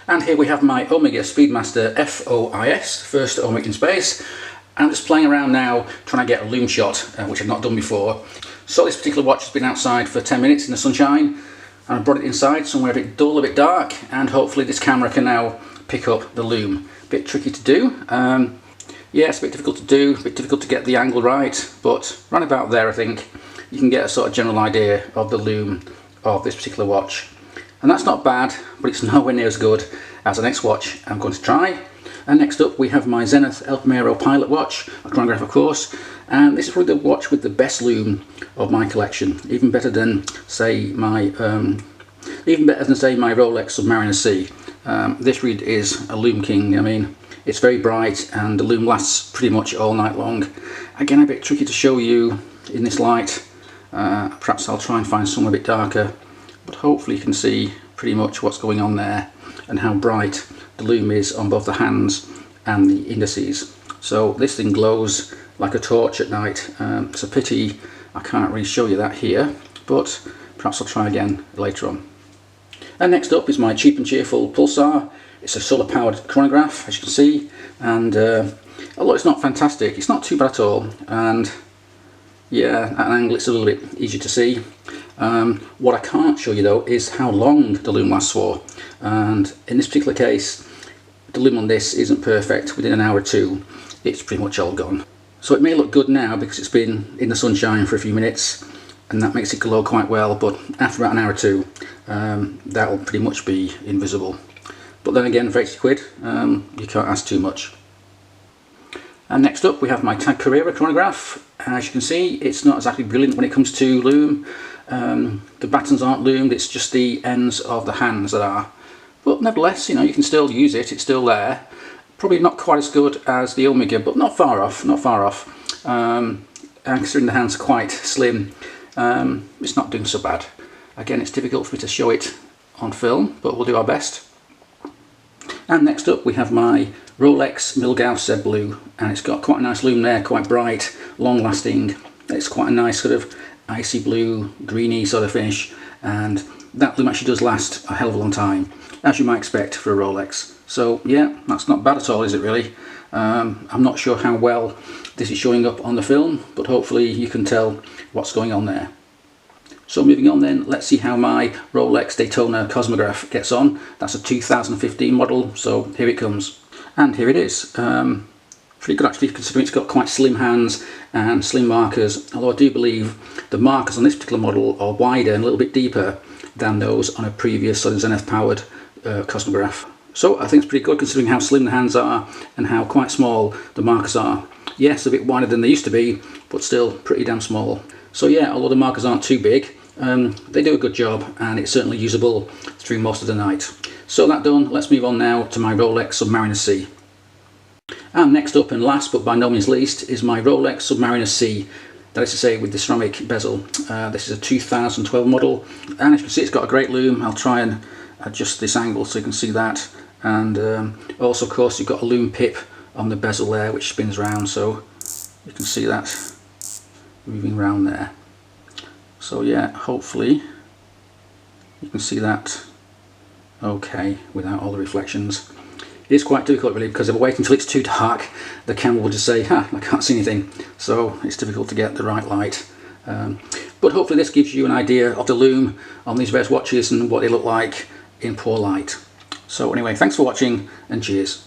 And here we have my Omega Speedmaster FO, first Omega in space. I'm just playing around now trying to get a lume shot, which I've not done before. So this particular watch has been outside for 10 minutes in the sunshine, and I brought it inside somewhere a bit dull, a bit dark, and hopefully this camera can now pick up the lume. A bit tricky to do. Yeah, it's a bit difficult to do, a bit difficult to get the angle right, but right about there I think you can get a sort of general idea of the lume of this particular watch. And that's not bad, but it's nowhere near as good as the next watch I'm going to try. And next up we have my Zenith Altamira pilot watch, a chronograph of course, and this is probably the watch with the best lume of my collection, even better than say my Rolex Submariner C. This read is a lume king. I mean, it's very bright and the lume lasts pretty much all night long. Again, a bit tricky to show you in this light. Perhaps I'll try and find somewhere a bit darker, but hopefully you can see pretty much what's going on there and how bright the lume is on both the hands and the indices. So this thing glows like a torch at night. It's a pity I can't really show you that here, but perhaps I'll try again later on. And next up is my cheap and cheerful Pulsar. It's a solar powered chronograph, as you can see, and although it's not fantastic, it's not too bad at all, and yeah, at an angle it's a little bit easier to see. What I can't show you though is how long the lume lasts for, and in this particular case the lume on this isn't perfect. Within an hour or two it's pretty much all gone. So it may look good now because it's been in the sunshine for a few minutes and that makes it glow quite well, but after about an hour or two that will pretty much be invisible. But then again, for 80 quid you can't ask too much. And next up we have my Tag Carrera chronograph. As you can see, it's not exactly brilliant when it comes to lume. The battens aren't lumed, it's just the ends of the hands that are. But nevertheless, you know, you can still use it, it's still there. Probably not quite as good as the Omega, but not far off, not far off. And considering the hands are quite slim, it's not doing so bad. Again, it's difficult for me to show it on film, but we'll do our best. And next up we have my Rolex Milgauss Z Blue, and it's got quite a nice lume there, quite bright, long lasting. It's quite a nice sort of icy blue, greeny sort of finish, and that lume actually does last a hell of a long time, as you might expect for a Rolex. So yeah, that's not bad at all, is it really? I'm not sure how well this is showing up on the film, but hopefully you can tell what's going on there. So moving on then, let's see how my Rolex Daytona Cosmograph gets on. That's a 2015 model, so here it comes. And here it is. Pretty good actually, considering it's got quite slim hands and slim markers, although I do believe the markers on this particular model are wider and a little bit deeper than those on a previous sort of Zenith powered Cosmograph. So I think it's pretty good considering how slim the hands are and how quite small the markers are. Yes, a bit wider than they used to be, but still pretty damn small. So yeah, although the markers aren't too big, they do a good job and it's certainly usable through most of the night. So that done, let's move on now to my Rolex Submariner C. And next up and last but by no means least is my Rolex Submariner C, that is to say with the ceramic bezel. This is a 2012 model, and as you can see it's got a great lume. I'll try and adjust this angle so you can see that, and also of course you've got a lume pip on the bezel there which spins around, so you can see that moving around there. So yeah, hopefully you can see that okay without all the reflections. It is quite difficult really, because if I wait until it's too dark the camera will just say, ha, I can't see anything, so it's difficult to get the right light. But hopefully this gives you an idea of the lume on these various watches and what they look like in poor light. So anyway, thanks for watching and cheers.